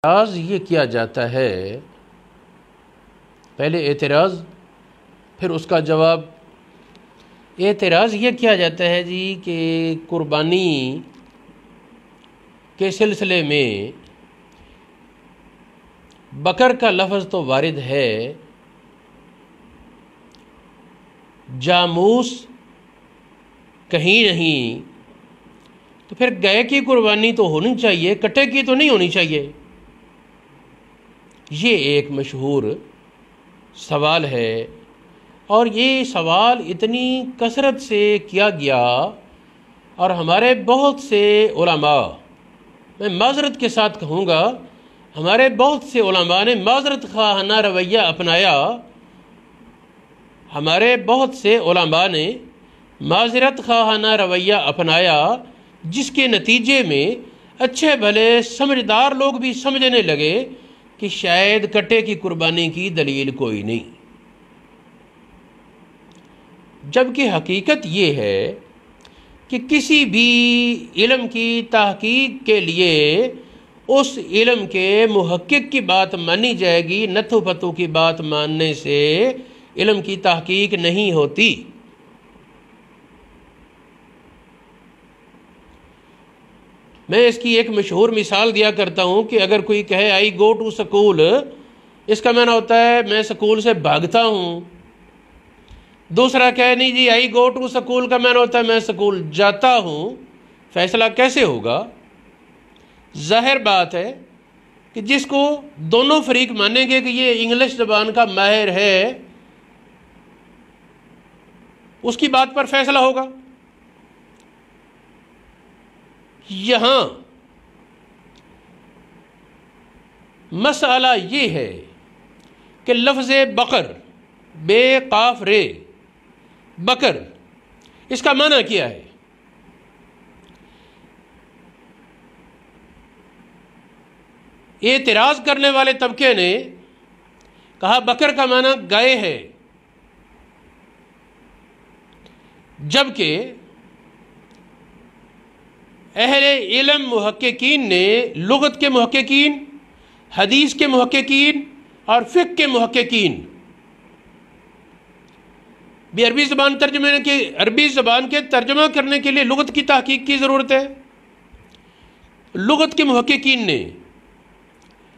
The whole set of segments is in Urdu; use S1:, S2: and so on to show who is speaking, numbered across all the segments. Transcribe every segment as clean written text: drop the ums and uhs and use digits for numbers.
S1: اعتراض یہ کیا جاتا ہے، پہلے اعتراض پھر اس کا جواب۔ اعتراض یہ کیا جاتا ہے جی کہ قربانی کے سلسلے میں بکر کا لفظ تو وارد ہے، جاموس کہیں نہیں، تو پھر گائے کی قربانی تو ہونی چاہیے، کٹے کی تو نہیں ہونی چاہیے۔ یہ ایک مشہور سوال ہے، اور یہ سوال اتنی کثرت سے کیا گیا، اور ہمارے بہت سے علماء، میں معذرت کے ساتھ کہوں گا، ہمارے بہت سے علماء نے معذرت خواہانہ رویہ اپنایا، ہمارے بہت سے علماء نے معذرت خواہانہ رویہ اپنایا، جس کے نتیجے میں اچھے بھلے سمجھدار لوگ بھی سمجھنے لگے کہ شاید کٹے کی قربانی کی دلیل کوئی نہیں، جبکہ حقیقت یہ ہے کہ کسی بھی علم کی تحقیق کے لیے اس علم کے محقق کی بات مانی جائے گی، نتھو پتو کی بات ماننے سے علم کی تحقیق نہیں ہوتی۔ میں اس کی ایک مشہور مثال دیا کرتا ہوں کہ اگر کوئی کہے آئی گو ٹو سکول، اس کا معنی ہوتا ہے میں سکول سے بھاگتا ہوں۔ دوسرا کہے نہیں جی آئی گو ٹو سکول کا معنی ہوتا ہے میں سکول جاتا ہوں۔ فیصلہ کیسے ہوگا؟ ظاہر بات ہے کہ جس کو دونوں فریق مانیں گے کہ یہ انگلش زبان کا ماہر ہے، اس کی بات پر فیصلہ ہوگا۔ یہاں مسئلہ یہ ہے کہ لفظ بقر، بے قاف رے، بکر، اس کا معنی کیا ہے؟ اعتراض کرنے والے طبقے نے کہا بکر کا معنی گائے ہے، جبکہ اہل علم محققین نے، لغت کے محققین، حدیث کے محققین اور فقہ کے محققین بھی عربی زبان کے ترجمہ کرنے کے لیے لغت کی تحقیق کی ضرورت ہے۔ لغت کے محققین نے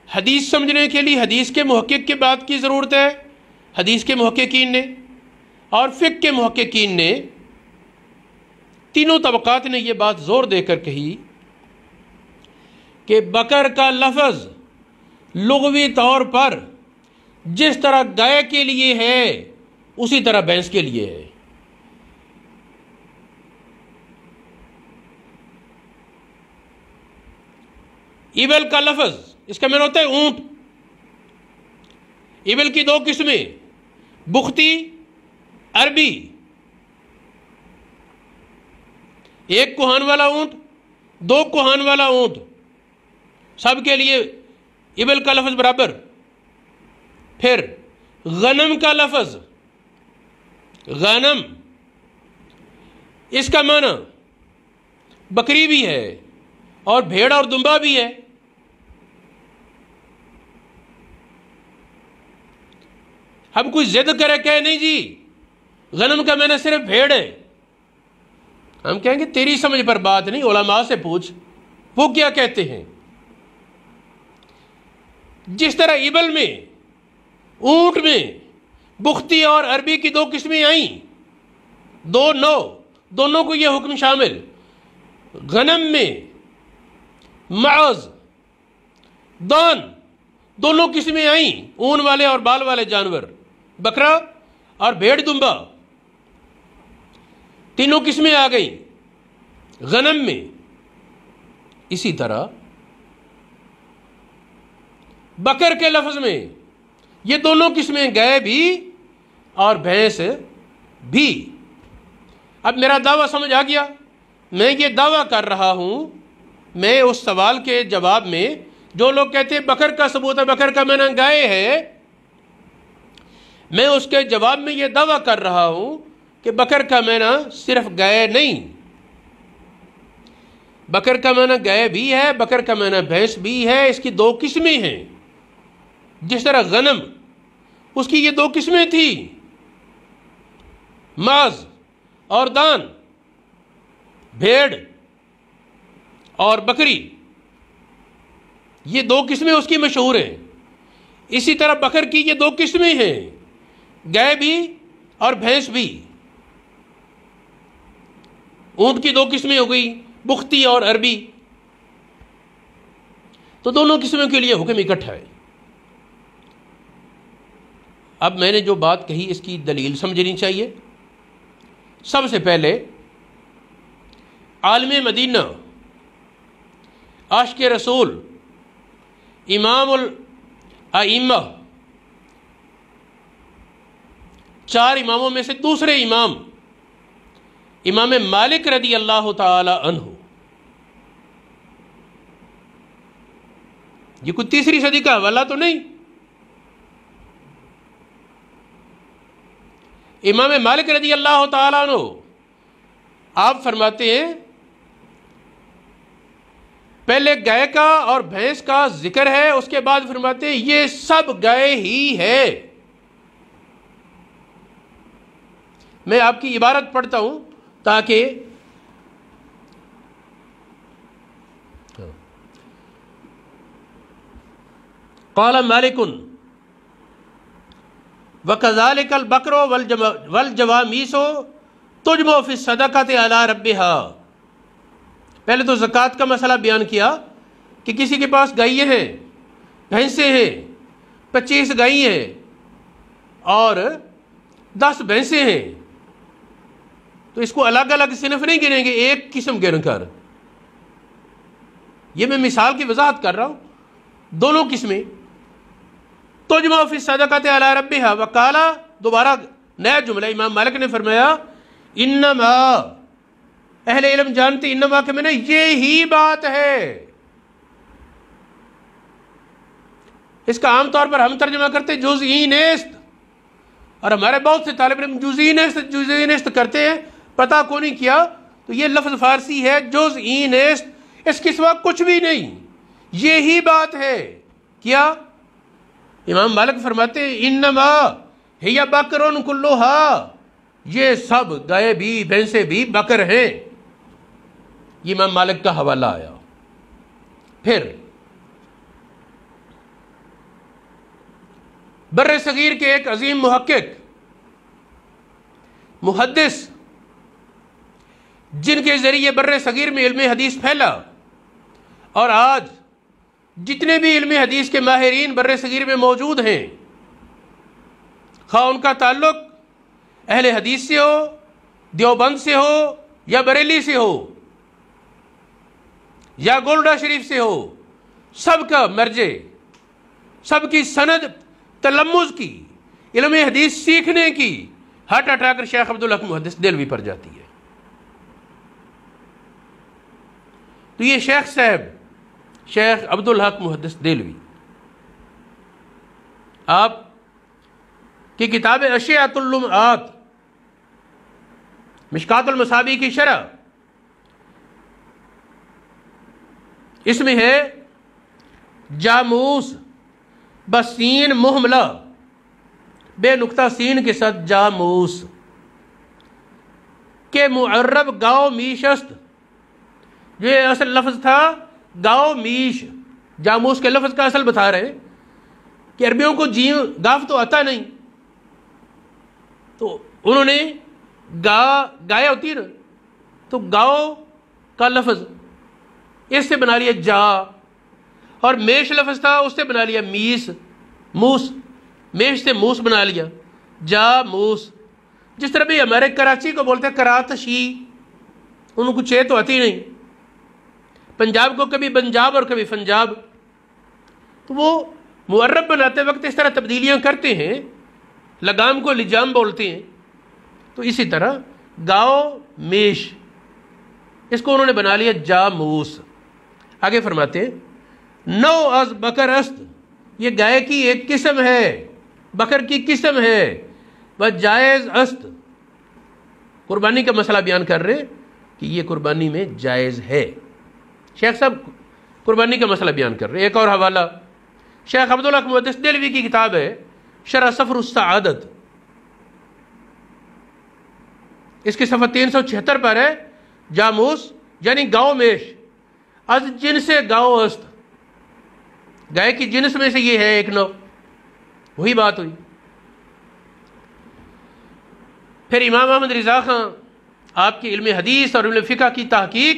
S1: حدیث سمجھنے کے لیے حدیث کے محقق کی بات کی ضرورت ہے، حدیث کے محققین نے، اور فقہ کے محققین نے، تینوں طبقات نے یہ بات زور دے کر کہی کہ بکر کا لفظ لغوی طور پر جس طرح گائے کے لیے ہے اسی طرح بھینس کے لیے ہے۔ ایبل کا لفظ، اس کا معنی ہوتا ہے اونٹ۔ ایبل کی دو قسمیں، بختی، عربی، ایک کوہان والا اونٹ، دو کوہان والا اونٹ، سب کے لیے ایبل کا لفظ برابر۔ پھر غنم کا لفظ، غنم، اس کا معنی بکری بھی ہے اور بھیڑ اور دمبا بھی ہے۔ ہم کوئی ضد کرے کہ نہیں جی غنم کا معنی صرف بھیڑ ہے، ہم کہیں گے تیری سمجھ پر بات نہیں، علماء سے پوچھ وہ کیا کہتے ہیں۔ جس طرح ایبل میں، اونٹ میں بختی اور عربی کی دو قسمیں آئیں، دو نو، دونوں کو یہ حکم شامل۔ غنم میں معاذ، دان، دونوں قسمیں آئیں، اون والے اور بال والے جانور، بکرا اور بھیڑ دمبا، تینوں قسمیں آ گئیں غنم میں۔ اسی طرح بکر کے لفظ میں یہ دونوں قسمیں، گائے بھی اور بھینس بھی۔ اب میرا دعویٰ سمجھ آ گیا؟ میں یہ دعویٰ کر رہا ہوں، میں اس سوال کے جواب میں، جو لوگ کہتے ہیں بکر کا ثبوت ہے، بکر کا معنی گائے ہے، میں اس کے جواب میں یہ دعویٰ کر رہا ہوں کہ بکر کا معنی صرف گائے نہیں، بکر کا معنی گائے بھی ہے، بکر کا معنی بھینس بھی ہے، اس کی دو قسمیں ہیں۔ جس طرح غنم، اس کی یہ دو قسمیں تھیں، ماز اور دان، بھیڑ اور بکری، یہ دو قسمیں اس کی مشہور ہیں۔ اسی طرح بکر کی یہ دو قسمیں ہیں، گائے بھی اور بھینس بھی۔ اونٹ کی دو قسمیں ہو گئی، بختی اور عربی، تو دونوں قسموں کے لیے حکم اکٹھا ہے۔ اب میں نے جو بات کہی اس کی دلیل سمجھنی چاہیے۔ سب سے پہلے عالم مدینہ، عاشق رسول، امام الائمہ، چار اماموں میں سے دوسرے امام، امام مالک رضی اللہ تعالی عنہ، یہ کوئی تیسری صدی کا حوالہ تو نہیں، امام مالک رضی اللہ تعالی عنہ آپ فرماتے ہیں پہلے گائے کا اور بھینس کا ذکر ہے، اس کے بعد فرماتے ہیں یہ سب گائے ہی ہے۔ میں آپ کی عبارت پڑھتا ہوں تاکہ قال مالک وَكَذَلِكَ الْبَقْرُ وَالْجَوَامِيسُ تُجْمَعُ فِي الصَّدَقَةِ عَلَى رَبِّهَا۔ پہلے تو زکوٰۃ کا مسئلہ بیان کیا کہ کسی کے پاس گائیں ہیں، بھینسیں ہیں، 25 گائیں ہیں اور 10 بھینسیں ہیں، تو اس کو الگ الگ صنف نہیں گنیں گے، ایک قسم گن کر۔ یہ میں مثال کی وضاحت کر رہا ہوں، دونوں قسمیں۔ تجمع فی الصدقۃ علی ربھا، وقال، دوبارہ نیا جملہ امام مالک نے فرمایا انما، اہل علم جانتے انما کے معنی یہی بات ہے۔ اس کا عام طور پر ہم ترجمہ کرتے جزئی نیست، اور ہمارے بہت سے طالب علم جزئی نیست کرتے ہیں، پتہ کو نہیں کیا، تو یہ لفظ فارسی ہے جزئی نیست، اس کے سوا کچھ بھی نہیں، یہی بات ہے۔ کیا؟ امام مالک فرماتے ہیں انما ہی بکرن کلھا، یہ سب گائے بھی بھینسیں بھی بکر ہیں۔ یہ امام مالک کا حوالہ آیا۔ پھر بر صغیر کے ایک عظیم محقق، محدث، جن کے ذریعے بر صغیر میں علم حدیث پھیلا، اور آج جتنے بھی علم حدیث کے ماہرین بر صغیر میں موجود ہیں، خواہ ان کا تعلق اہل حدیث سے ہو، دیوبند سے ہو، یا بریلی سے ہو، یا گولڈا شریف سے ہو، سب کا مرجع، سب کی سند تلمذ کی، علم حدیث سیکھنے کی ہٹ ہٹا کر شیخ عبدالحق محدث دہلوی پر جاتی ہے۔ تو یہ شیخ صاحب، شیخ عبدالحق محدث دہلوی، آپ کی کتاب اشیاۃ اللمعات، مشکات المصابیح کی شرح، اس میں ہے جاموس بسین محملہ، بے نقطہ سین کے ساتھ جاموس، کہ معرب گاؤ میش است، یہ اصل لفظ تھا گاؤ میش، جاموس کے لفظ کا اصل بتا رہے ہیں کہ عربیوں کو جیم گاف تو آتا نہیں، تو انہوں نے گائے ہوتی ہے نا، تو گاؤ کا لفظ اس سے بنا لیا جا، اور میش لفظ تھا اس سے بنا لیا میس، موس، میش سے موس بنا لیا، جا موس۔ جس طرح بھی ہمارے کراچی کو بولتے ہیں کراتشی، انہوں کو چھ تو آتی نہیں، پنجاب کو کبھی بنجاب اور کبھی فنجاب، تو وہ معرب بناتے وقت اس طرح تبدیلیاں کرتے ہیں، لگام کو لجام بولتے ہیں، تو اسی طرح گاؤ میش، اس کو انہوں نے بنا لیا جاموس۔ آگے فرماتے ہیں نو از بکر است، یہ گائے کی ایک قسم ہے، بکر کی قسم ہے، وہ جائز است، قربانی کا مسئلہ بیان کر رہے کہ یہ قربانی میں جائز ہے۔ شیخ صاحب قربانی کا مسئلہ بیان کر رہے ہیں۔ ایک اور حوالہ شیخ عبداللہ محدث دہلوی کی کتاب ہے شرح سفر السعادت، اس کی صفحہ 376 پر ہے جاموس یعنی گاؤں میش از جنس گاؤں است، گائے کی جنس میں سے یہ ہے ایک نو، وہی بات ہوئی۔ پھر امام احمد رضا خان، آپ کی علم حدیث اور علم فقہ کی تحقیق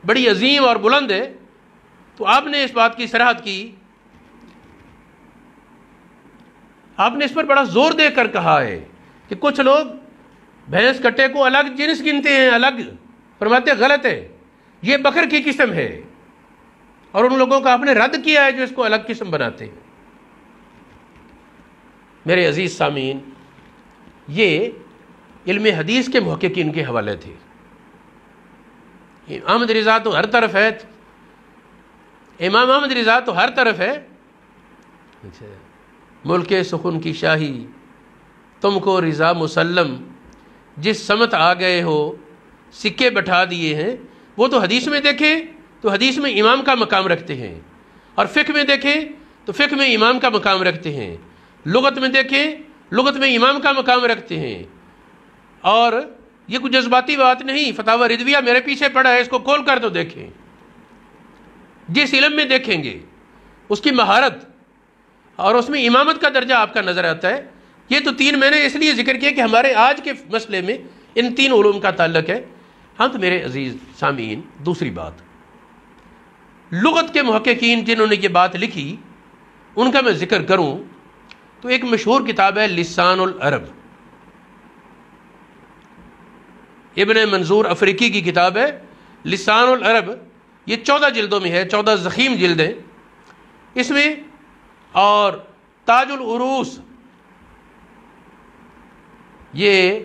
S1: بڑی عظیم اور بلند ہے، تو آپ نے اس بات کی صراحت کی، آپ نے اس پر بڑا زور دے کر کہا ہے کہ کچھ لوگ بھینس کٹے کو الگ جنس گنتے ہیں، الگ، فرماتے غلط ہے، یہ بکر کی قسم ہے، اور ان لوگوں کا آپ نے رد کیا ہے جو اس کو الگ قسم بناتے ہیں۔ میرے عزیز سامعین، یہ علم حدیث کے محققین کے حوالے تھے۔ احمد رضا تو ہر طرف ہے، امام احمد رضا تو ہر طرف ہے، ملک سخن کی شاہی تم کو رضا مسلم، جس سمت آ گئے ہو سکے بٹھا دیے ہیں۔ وہ تو حدیث میں دیکھیں تو حدیث میں امام کا مقام رکھتے ہیں، اور فقہ میں دیکھیں تو فقہ میں امام کا مقام رکھتے ہیں، لغت میں دیکھیں لغت میں امام کا مقام رکھتے ہیں۔ اور یہ کوئی جذباتی بات نہیں، فتاوی رضویہ میرے پیچھے پڑا ہے، اس کو کھول کر تو دیکھیں، جس علم میں دیکھیں گے اس کی مہارت اور اس میں امامت کا درجہ آپ کا نظر آتا ہے۔ یہ تو تین میں نے اس لیے ذکر کیا کہ ہمارے آج کے مسئلے میں ان تین علوم کا تعلق ہے۔ ہاں تو میرے عزیز سامعین، دوسری بات، لغت کے محققین جنہوں نے یہ بات لکھی ان کا میں ذکر کروں تو ایک مشہور کتاب ہے لسان العرب، ابن منظور افریقی کی کتاب ہے لسان العرب، یہ 14 جلدوں میں ہے، 14 ضخیم جلدیں اس میں، اور تاج العروس یہ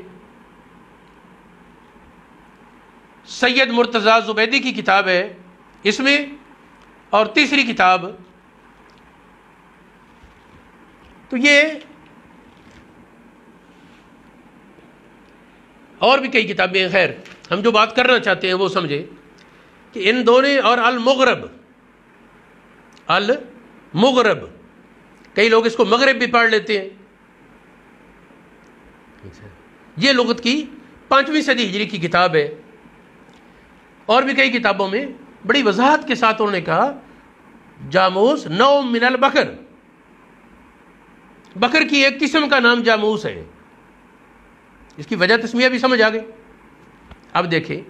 S1: سید مرتضیٰ زبیدی کی کتاب ہے اس میں، اور تیسری کتاب تو یہ، اور بھی کئی کتابیں ہیں۔ خیر، ہم جو بات کرنا چاہتے ہیں وہ سمجھے کہ ان دونوں، اور المغرب، المغرب کئی لوگ اس کو مغرب بھی پڑھ لیتے ہیں، یہ لغت کی 5ویں صدی ہجری کی کتاب ہے۔ اور بھی کئی کتابوں میں بڑی وضاحت کے ساتھ انہوں نے کہا جاموس نو من البکر، بکر کی ایک قسم کا نام جاموس ہے۔ اس کی وجہ تسمیہ بھی سمجھ آ گئی۔ اب دیکھیں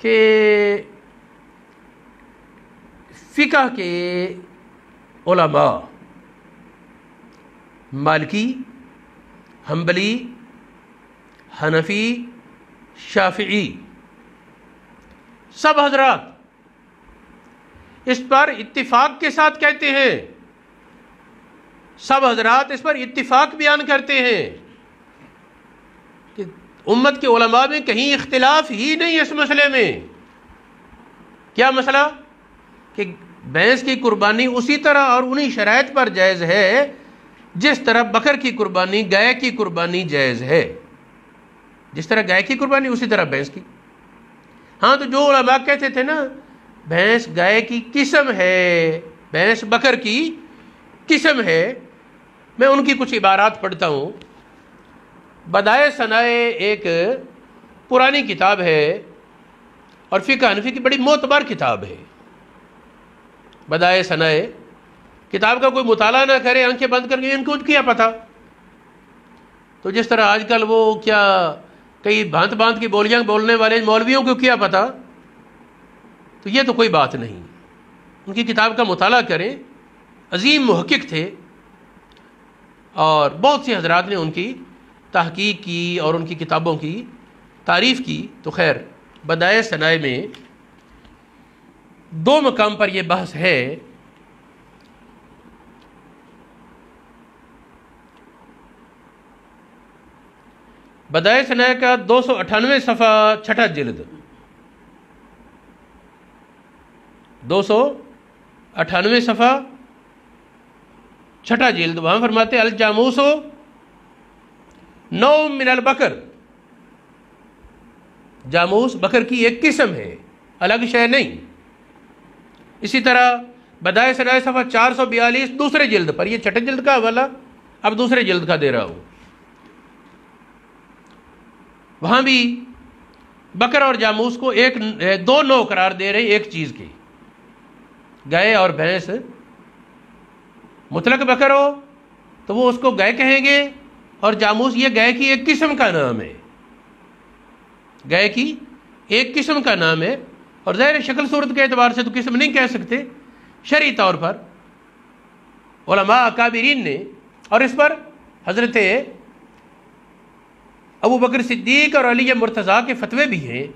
S1: کہ فقہ کے علماء مالکی، حنبلی، حنفی، شافعی، سب حضرات اس پر اتفاق کے ساتھ کہتے ہیں، سب حضرات اس پر اتفاق بیان کرتے ہیں کہ امت کے علماء میں کہیں اختلاف ہی نہیں اس مسئلے میں۔ کیا مسئلہ؟ کہ بھینس کی قربانی اسی طرح اور انہی شرائط پر جائز ہے جس طرح بکر کی قربانی، گائے کی قربانی جائز ہے۔ جس طرح گائے کی قربانی اسی طرح بھینس کی۔ ہاں تو جو علماء کہتے تھے نا بھینس گائے کی قسم ہے، بھینس بکر کی قسم ہے، میں ان کی کچھ عبارات پڑھتا ہوں۔ بدائے ثنائے ایک پرانی کتاب ہے اور فقہ حنفی کی بڑی معتبر کتاب ہے۔ بدائے ثنائے، کتاب کا کوئی مطالعہ نہ کرے آنکھیں بند کر کے ان کو کیا پتہ، تو جس طرح آج کل وہ کیا کئی بھانت بھانت کی بولیاں بولنے والے مولویوں کو کیا پتہ، تو یہ تو کوئی بات نہیں۔ ان کی کتاب کا مطالعہ کریں، عظیم محقق تھے، اور بہت سے حضرات نے ان کی تحقیق کی اور ان کی کتابوں کی تعریف کی۔ تو خیر، بدائے ثنائے میں 2 مقام پر یہ بحث ہے۔ بدائے ثنائے کا 298 صفحہ 6 جلد، 298 صفحہ 6 جلد، وہاں فرماتے ہیں الجاموس نوع من البکر، جاموس بکر کی ایک قسم ہے، الگ شے نہیں۔ اسی طرح بدائے صنائع صفحہ 442 دوسرے جلد پر، یہ چھٹے جلد کا حوالہ اب دوسرے جلد کا دے رہا ہوں، وہاں بھی بکر اور جاموس کو دو نوع قرار دے رہے ایک چیز کی۔ گائے اور بھینس، مطلق بکر ہو تو وہ اس کو گائے کہیں گے، اور جاموس یہ گائے کی ایک قسم کا نام ہے، گائے کی ایک قسم کا نام ہے، اور ظاہر شکل صورت کے اعتبار سے تو قسم نہیں کہہ سکتے، شرعی طور پر علماء اکابرین نے، اور اس پر حضرت ابو بکر صدیق اور علی مرتضیٰ کے فتوے بھی ہیں۔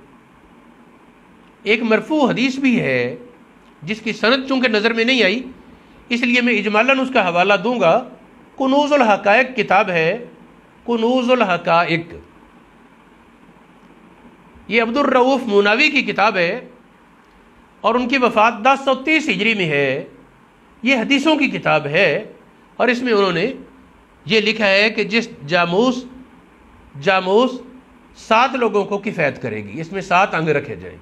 S1: ایک مرفوع حدیث بھی ہے جس کی سند چونکہ نظر میں نہیں آئی، اس لیے میں اجمالاً اس کا حوالہ دوں گا۔ کنوز الحقائق کتاب ہے، کنوز الحقائق، یہ عبد الرؤوف مناوی کی کتاب ہے، اور ان کی وفات 1030 ہجری میں ہے۔ یہ حدیثوں کی کتاب ہے، اور اس میں انہوں نے یہ لکھا ہے کہ جس جاموس 7 لوگوں کو کفایت کرے گی، اس میں 7 انگ رکھے جائیں۔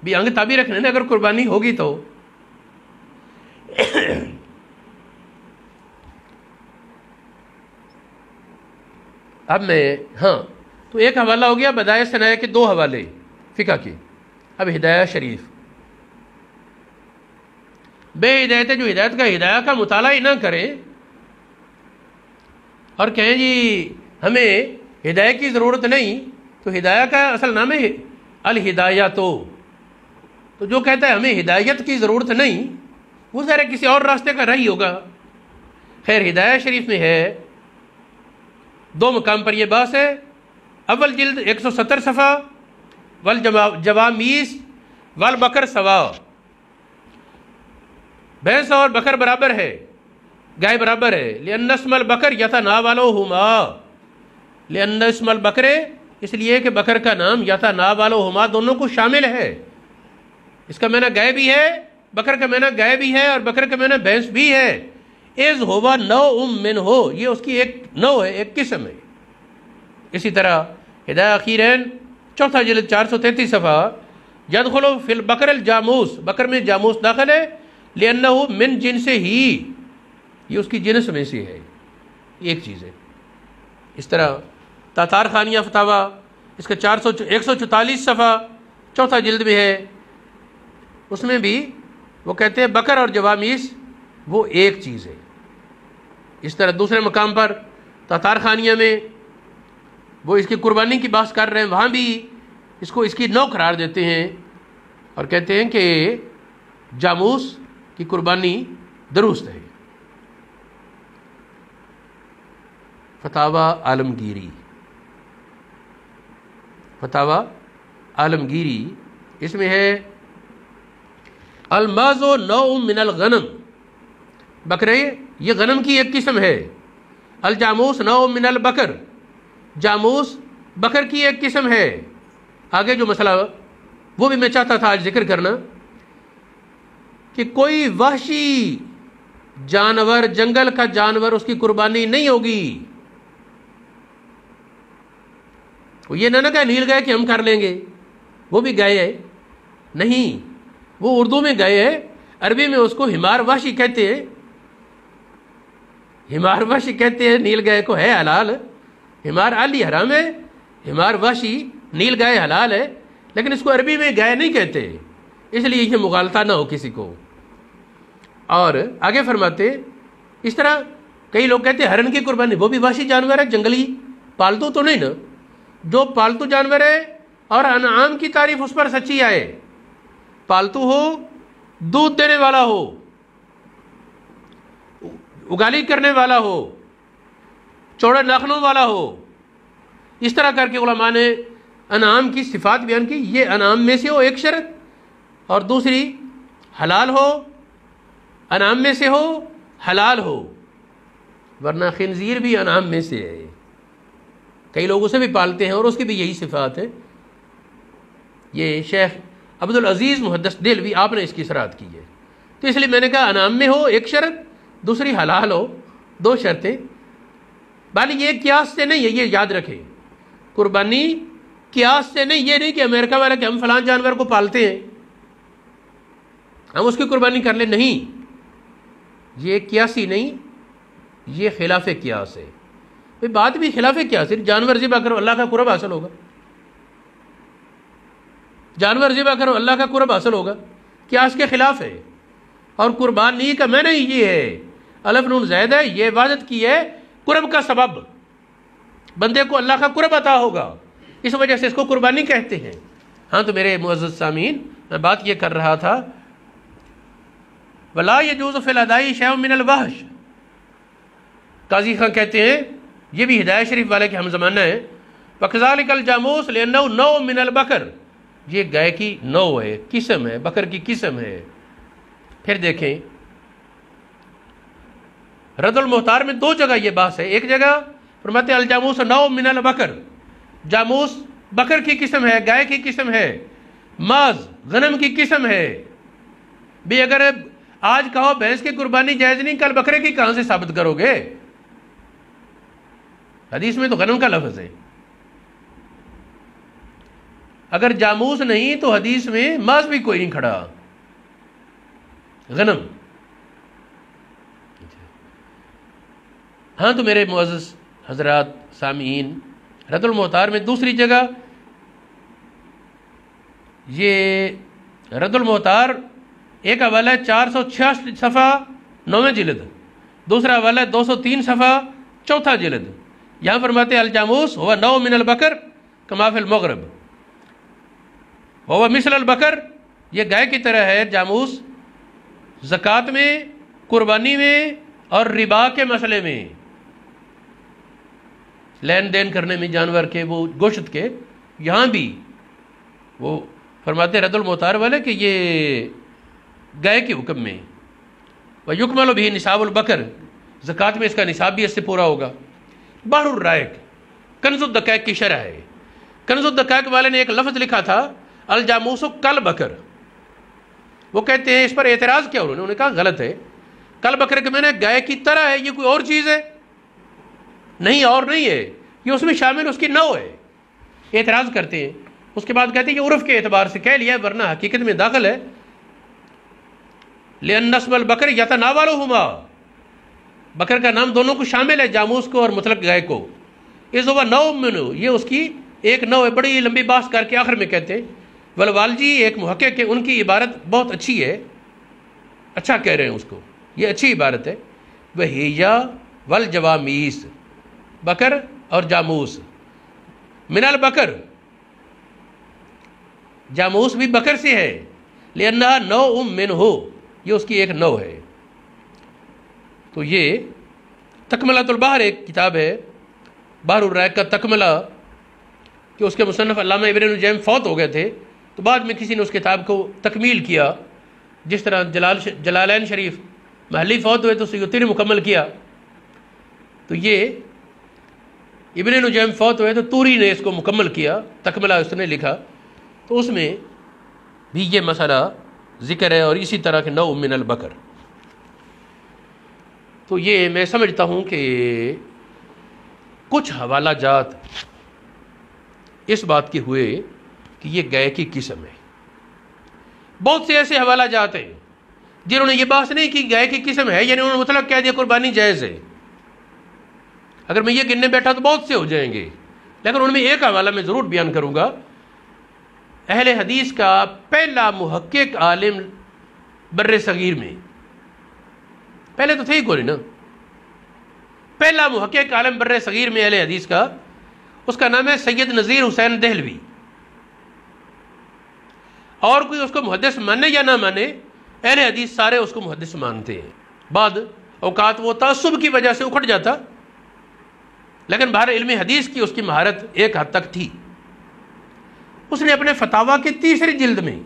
S1: بھی انگ تبھی رکھنے نا اگر قربانی ہوگی تو۔ اب میں تو ایک حوالہ ہو گیا بدائے صنائع کے 2 حوالے فقہ کے۔ اب ہدایہ شریف، بے ہدایت جو ہدایت کا ہدایہ کا مطالعہ ہی نہ کریں اور کہیں جی ہمیں ہدایت کی ضرورت نہیں، تو ہدایہ کا اصل نام ہے الہدایہ۔ تو جو کہتا ہے ہمیں ہدایت کی ضرورت نہیں، وہ ذرا کسی اور راستے کا راہی ہوگا۔ خیر، ہدایہ شریف میں ہے 2 مقام پر یہ بحث ہے۔ اول جلد 170 صفحہ، والجوامیس والبکر سوا، بھینس اور بکر برابر ہے، گائے برابر ہے۔ لأن اسم البکر یتناولہما، لأن اسم البکر، اس لیے کہ بکر کا نام یتناولہما دونوں کو شامل ہے۔ اس کا معنی گائے بھی ہے، بکر کا معنی گائے بھی ہے، اور بکر کا معنی بھینس بھی ہے۔ اذ ہوا نوع منہ، یہ اس کی ایک نوع ہے، ایک قسم ہے۔ اسی طرح ہدایہ اخیرین 4 جلد 433 صفحہ، یدخل فی البکر الجاموس، بکر میں جاموس داخل ہے، لأنہ من جنس ہی، یہ اس کی جنس میں سے ہے، ایک چیز ہے۔ اس طرح تاتار خانیہ فتاویٰ، اس کا 144 صفحہ 4 جلد میں ہے، اس میں بھی وہ کہتے ہیں بکر اور جوامیس وہ ایک چیز ہے۔ اس طرح دوسرے مقام پر تاتار خانیہ میں وہ اس کی قربانی کی بحث کر رہے ہیں، وہاں بھی اس کو اس کی نوع قرار دیتے ہیں اور کہتے ہیں کہ جاموس کی قربانی درست ہے۔ فتاوی عالمگیری، فتاوی عالمگیری، اس میں ہے الماز نوع من الغنم، بکرے یہ غنم کی ایک قسم ہے۔ الجاموس نوع من البکر، جاموس بکر کی ایک قسم ہے۔ آگے جو مسئلہ وہ بھی میں چاہتا تھا آج ذکر کرنا کہ کوئی وحشی جانور، جنگل کا جانور، اس کی قربانی نہیں ہوگی۔ وہ یہ نہ کہ نیل گائے کہ ہم کر لیں گے، وہ بھی گائے ہے نہیں، وہ اردو میں گائے ہے، عربی میں اس کو حمار وحشی کہتے ہیں، حمار وحشی کہتے ہیں، نیل گائے کو ہے حلال، حمار علی حرام ہے، حمار وحشی نیل گائے حلال ہے، لیکن اس کو عربی میں گائے نہیں کہتے، اس لیے یہ مغالطہ نہ ہو کسی کو۔ اور آگے فرماتے اس طرح کئی لوگ کہتے ہیں ہرن کی قربانی، وہ بھی وحشی جانور ہے، جنگلی، پالتو تو نہیں نا۔ جو پالتو جانور ہے اور انعام کی تعریف اس پر سچی آئے، پالتو ہو، دودھ دینے والا ہو، اگالی کرنے والا ہو، چوڑے ناخنوں والا ہو، اس طرح کر کے علماء نے انعام کی صفات بیان کی۔ یہ انعام میں سے ہو ایک شرط، اور دوسری حلال ہو، انعام میں سے ہو، حلال ہو، ورنہ خنزیر بھی انعام میں سے ہے، کئی لوگ اسے بھی پالتے ہیں اور اس کی بھی یہی صفات ہے۔ یہ شیخ عبدالعزیز محدث دہلوی آپ نے اس کی صراحت کی ہے، تو اس لیے میں نے کہا انعام میں ہو ایک شرط، دوسری حلال ہو، 2 شرطیں۔ بالی یہ قیاس سے نہیں ہے، یہ یاد رکھیں، قربانی قیاس سے نہیں، یہ نہیں کہ امریکہ والا کہ ہم فلاں جانور کو پالتے ہیں ہم اس کی قربانی کر لیں، نہیں، یہ قیاسی نہیں، یہ خلاف قیاس ہے۔ بات بھی خلاف قیاس ہے، جانور ذبح کرو اللہ کا قرب حاصل ہوگا، جانور ذبح کرو اللہ کا قرب حاصل ہوگا، قیاس کے خلاف ہے۔ اور قربانی کا معنی یہ ہے، الف نون زائد ہے، یہ عبادت کی ہے قرب کا سبب، بندے کو اللہ کا قرب عطا ہوگا، اس وجہ سے اس کو قربانی کہتے ہیں۔ ہاں تو میرے معزز سامعین، میں بات یہ کر رہا تھا وَلَا يَجُوزُ فِي الْأَدَاءِ شَيْءٌ مِّنَ الْوَحْشِ، قاضی خان کہتے ہیں، یہ بھی ہدایت شریف والے کے ہم زمانہ ہے، وَكَذَلِكَ الْجَامُوسُ لِأَنَّهُ نَوْعٌ مِّنَ الْبَقَرِ، یہ گائے کی نوع ہے، قسم ہے، بکر کی قسم ہے۔ پھر دیکھیں رد المختار میں دو جگہ یہ بات ہے، ایک جگہ فرماتے ہیں الجاموس نوع من البکر، جاموس بکر کی قسم ہے، گائے کی قسم ہے، ماز غنم کی قسم ہے۔ بھی اگر آج کہو بھینس کی قربانی جائز نہیں، کل بکرے کی کہاں سے ثابت کرو گے؟ حدیث میں تو غنم کا لفظ ہے، اگر جاموس نہیں تو حدیث میں ماز بھی کوئی نہیں کھڑا، غنم۔ ہاں تو میرے معزز حضرات سامعین، رد المختار میں دوسری جگہ، یہ رد المختار ایک حوالہ ہے 466 صفحہ 9ویں جلد، دوسرا حوالہ ہے 203 صفحہ 4تھا جلد۔ یہاں فرماتے ہیں الجاموس ہوا نوع من البکر کما فی المغرب، ہوا مثل البکر، یہ گائے کی طرح ہے جاموس، زکوٰۃ میں، قربانی میں اور ربا کے مسئلے میں، لین دین کرنے میں جانور کے، وہ گوشت کے، یہاں بھی وہ فرماتے رد المختار والے کہ یہ گائے کے حکم میں، وَيُكْمَلُ بِهِ نصاب البکر، زکوٰۃ میں اس کا نصاب بھی اس سے پورا ہوگا۔ بحر الرائق کنز الدقائق کی شرح ہے، کنز الدقائق والے نے ایک لفظ لکھا تھا الجاموس کل بکر، وہ کہتے ہیں اس پر اعتراض کیا انہوں نے کہا غلط ہے، کل بکر کے میں نے گائے کی طرح ہے، یہ کوئی اور چیز ہے؟ نہیں، اور نہیں ہے، یہ اس میں شامل اس کی نوع ہے، اعتراض کرتے ہیں۔ اس کے بعد کہتے ہیں یہ عرف کے اعتبار سے کہہ لیا ورنہ حقیقت میں داخل ہے، لأن اسم البکر یتناولہما، بکر کا نام دونوں کو شامل ہے، جاموس کو اور مطلق گائے کو، اذ هو نوع منہ، یہ اس کی ایک نوع ہے۔ بڑی لمبی بحث کر کے آخر میں کہتے ہیں والوالجی، ایک محقق ہے، ان کی عبارت بہت اچھی ہے، اچھا کہہ رہے ہیں اس کو، یہ اچھی عبارت ہے، وہیا والجوامیس، بکر اور جاموس، من البکر، جاموس بھی بکر سے ہے، لأنہا نوع منہ، یہ اس کی ایک نوع ہے۔ تو یہ تکملۃ البحر ایک کتاب ہے، بحر الرائق کا تکملہ، کہ اس کے مصنف علامہ ابن نجیم فوت ہو گئے تھے، تو بعد میں کسی نے اس کتاب کو تکمیل کیا، جس طرح جلالین شریف محلی فوت ہوئے تو سیوطی نے مکمل کیا، تو یہ ابن نجیم فوت ہوئے تو توری نے اس کو مکمل کیا، تکملہ اس نے لکھا، تو اس میں بھی یہ مسئلہ ذکر ہے، اور اسی طرح کے نوع من البکر۔ تو یہ میں سمجھتا ہوں کہ کچھ حوالہ جات اس بات کے ہوئے کہ یہ گائے کی قسم ہے۔ بہت سے ایسے حوالہ جات ہیں جنہوں نے یہ بات نہیں کی گائے کی قسم ہے، یعنی انہوں نے مطلب کہہ دیا قربانی جائز ہے۔ اگر میں یہ گننے بیٹھا تو بہت سے ہو جائیں گے، لیکن ان میں ایک حوالہ میں ضرور بیان کروں گا۔ اہل حدیث کا پہلا محقق عالم بر صغیر میں، پہلے تو تھے ہی کوئی نا، پہلا محقق عالم بر صغیر میں اہل حدیث کا، اس کا نام ہے سید نذیر حسین دہلوی۔ اور کوئی اس کو محدث مانے یا نہ مانے، اہل حدیث سارے اس کو محدث مانتے ہیں۔ بعد اوقات وہ تعصب کی وجہ سے اکھڑ جاتا، لیکن بہر علم حدیث کی اس کی مہارت ایک حد تک تھی۔ اس نے اپنے فتاویٰ کی 3ری جلد میں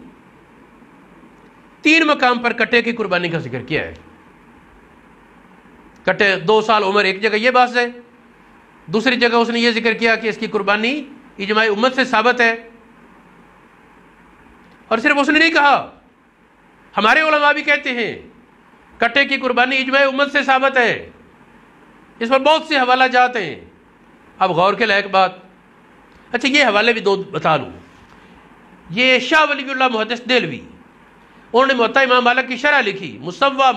S1: 3 مقام پر کٹے کی قربانی کا ذکر کیا ہے۔ کٹے 2 سال عمر، ایک جگہ یہ بات ہے، دوسری جگہ اس نے یہ ذکر کیا کہ اس کی قربانی اجماع امت سے ثابت ہے۔ اور صرف اس نے نہیں کہا، ہمارے علماء بھی کہتے ہیں کٹے کی قربانی اجماع امت سے ثابت ہے۔ اس پر بہت سے حوالہ جات ہیں۔ اب غور کے لائق بات، اچھا یہ حوالے بھی دو بتا لوں. یہ شاہ ولی اللہ محدث دہلوی، انہوں نے موطا امام مالک کی شرح لکھی، مصفہ،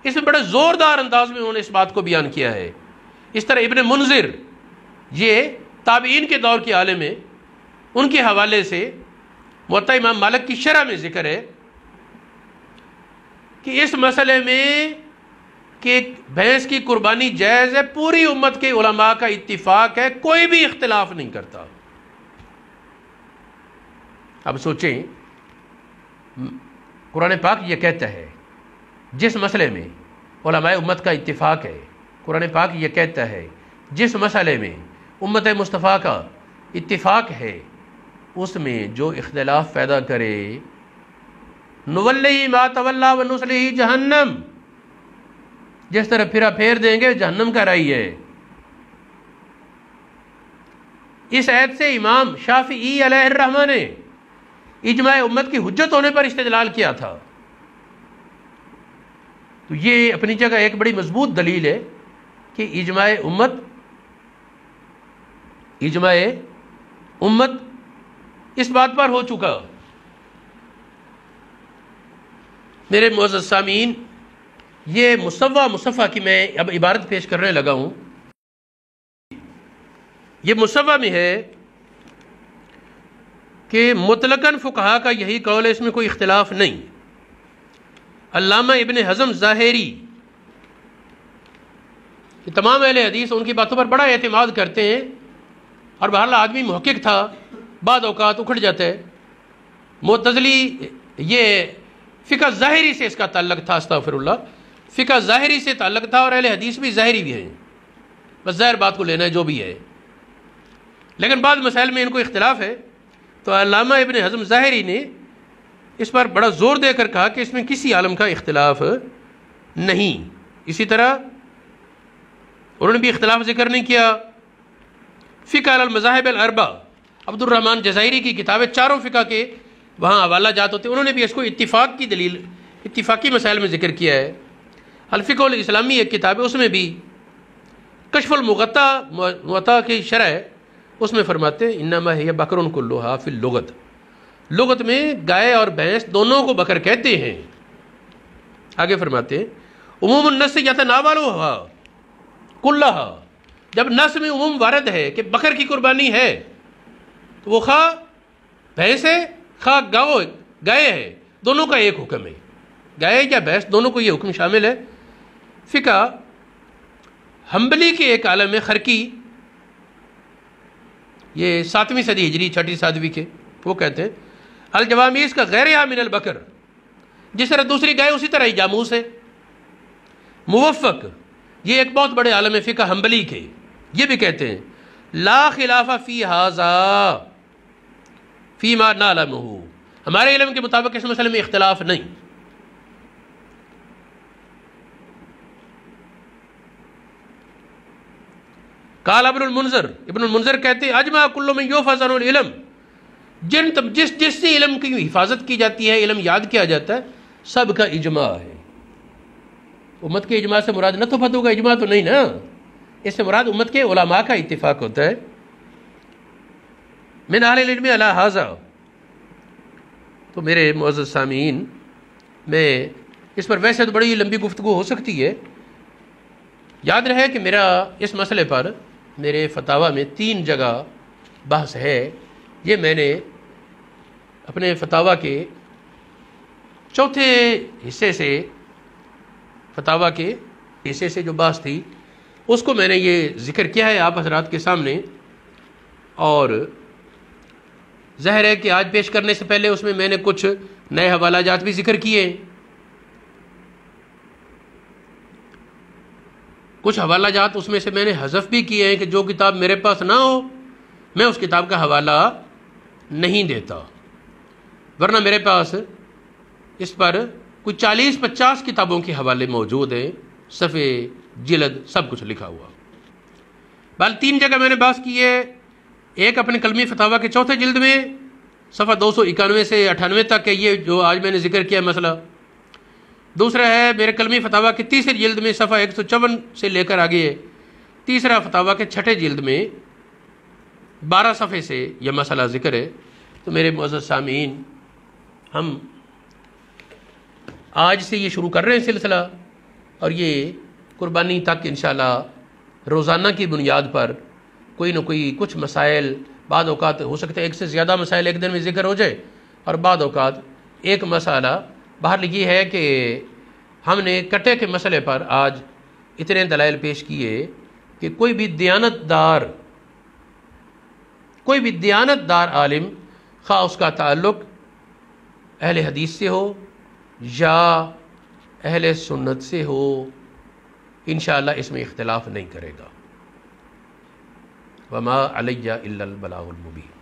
S1: اس میں بڑے زوردار انداز میں انہوں نے اس بات کو بیان کیا ہے. اس طرح ابن منذر، یہ تابعین کے دور کے عالم ہیں، ان کے حوالے سے موطا امام مالک کی شرح میں ذکر ہے کہ اس مسئلے میں کہ بھینس کی قربانی جائز ہے، پوری امت کے علماء کا اتفاق ہے، کوئی بھی اختلاف نہیں کرتا. اب سوچیں، قرآن پاک یہ کہتا ہے جس مسئلے میں علماء امت کا اتفاق ہے، قرآن پاک یہ کہتا ہے جس مسئلے میں امت مصطفیٰ کا اتفاق ہے، اس میں جو اختلاف پیدا کرے نولی ما تولا ونصلہ جہنم، جس طرح پھرا پھیر دیں گے جہنم کا رائی ہے. اس آیت سے امام شافعی علیہ الرحمہ نے اجماع امت کی حجت ہونے پر استدلال کیا تھا. تو یہ اپنی جگہ ایک بڑی مضبوط دلیل ہے کہ اجماع امت اس بات پر ہو چکا. میرے معزز سامعین، یہ مصفہ کی میں اب عبارت پیش کرنے لگا ہوں. یہ مصفہ میں ہے کہ مطلقاً فقہا کا یہی قول ہے، اس میں کوئی اختلاف نہیں. علامہ ابن حزم ظاہری، تمام اہل حدیث ان کی باتوں پر بڑا اعتماد کرتے ہیں، اور بہرحال آدمی محقق تھا، بعض اوقات اکھڑ جاتا ہے. معتزلی، یہ فقہ ظاہری سے اس کا تعلق تھا، استغفر اللہ، فقہ ظاہری سے تعلق تھا، اور اہل حدیث بھی ظاہری بھی ہیں، بس ظاہر بات کو لینا ہے جو بھی ہے. لیکن بعض مسائل میں ان کو اختلاف ہے، تو علامہ ابن حزم ظاہری نے اس پر بڑا زور دے کر کہا کہ اس میں کسی عالم کا اختلاف نہیں. اسی طرح انہوں نے بھی اختلاف ذکر نہیں کیا. فقہ علی المذاہب الاربع، عبد الرحمن جزائری کی کتابیں، چاروں فقہ کے وہاں حوالہ جات ہوتے ہیں، انہوں نے بھی اس کو اتفاق کی دلیل، اتفاقی مسائل میں ذکر کیا ہے. الفقہ الاسلامی ایک کتاب ہے، اس میں بھی کشف المغطا کی شرح ہے، اس میں فرماتے ہیں انما ہی بکر کلھا فی اللغت، لغت میں گائے اور بھینس دونوں کو بکر کہتے ہیں. آگے فرماتے ہیں عموم النص یتناولھا کلھا، جب نص میں عموم وارد ہے کہ بکر کی قربانی ہے تو وہ خواہ بھینس ہے خواہ گائے ہے، دونوں کا ایک حکم ہے، گائے یا بھینس دونوں کو یہ حکم شامل ہے. فقہ حنبلی کے ایک عالم ہے خرقی، یہ 7ویں صدی ہجری 6 7ویں کے، وہ کہتے ہیں الجوامیس کا غیرہا من البکر، جس طرح دوسری گائے اسی طرح ہی جاموس ہے. موفق، یہ ایک بہت بڑے عالم فقہ حنبلی کے، یہ بھی کہتے ہیں لا خلاف فی ھذا فیما نعلمہ، ہمارے علم کے مطابق اس مسئلے میں اختلاف نہیں. قال ابن المنذر کہتے ہیں اجمع کل من یحفظ عنہ العلم، جس سے علم کی حفاظت کی جاتی ہے، علم یاد کیا جاتا ہے، سب کا اجماع ہے. امت کے اجماع سے مراد نہ تو فتویٰ کا اجماع تو نہیں نا، اس سے مراد امت کے علماء کا اتفاق ہوتا ہے. من اہل العلم علی ھذا. تو میرے معزز سامعین، میں اس پر ویسے تو بڑی لمبی گفتگو ہو سکتی ہے. یاد رہے کہ میرا اس مسئلے پر میرے فتاویٰ میں 3 جگہ بحث ہے. یہ میں نے اپنے فتاویٰ کے چوتھے حصے سے، فتاویٰ کے حصے سے جو بحث تھی اس کو میں نے یہ ذکر کیا ہے آپ حضرات کے سامنے. اور ظاہر ہے کہ آج پیش کرنے سے پہلے اس میں نے کچھ نئے حوالہ جات بھی ذکر کیے. کچھ حوالہ جات اس میں سے میں نے حذف بھی کیے ہیں کہ جو کتاب میرے پاس نہ ہو میں اس کتاب کا حوالہ نہیں دیتا، ورنہ میرے پاس اس پر کوئی 40-50 کتابوں کے حوالے موجود ہیں، صفحے، جلد، سب کچھ لکھا ہوا. بال 3 جگہ میں نے بحث کی ہے. ایک اپنے کلمی فتاویٰ کے 4تھے جلد میں صفحہ 291 سے 98 تک ہے یہ جو آج میں نے ذکر کیا مسئلہ. دوسرا ہے میرے کلمی فتاویٰ کے 3 جلد میں صفحہ 154 سے لے کر آگے تیسرا فتاویٰ کے 6 جلد میں 12 صفحے سے یہ مسئلہ ذکر ہے۔ تو میرے معزز سامعین، ہم آج سے یہ شروع کر رہے ہیں سلسلہ، اور یہ قربانی تک انشاءاللہ روزانہ کی بنیاد پر کوئی نہ کوئی کچھ مسائل، بعض اوقات ہو سکتا ہے ایک سے زیادہ مسائل ایک دن میں ذکر ہو جائے، اور بعض اوقات ایک مسئلہ۔ بہرحال یہ ہے کہ ہم نے کٹے کے مسئلے پر آج اتنے دلائل پیش کیے کہ کوئی بھی دیانت دار عالم، خواہ اس کا تعلق اہل حدیث سے ہو یا اہل سنت سے ہو، انشاءاللہ اس میں اختلاف نہیں کرے گا۔ وما علیہ الا البلاغ المبین۔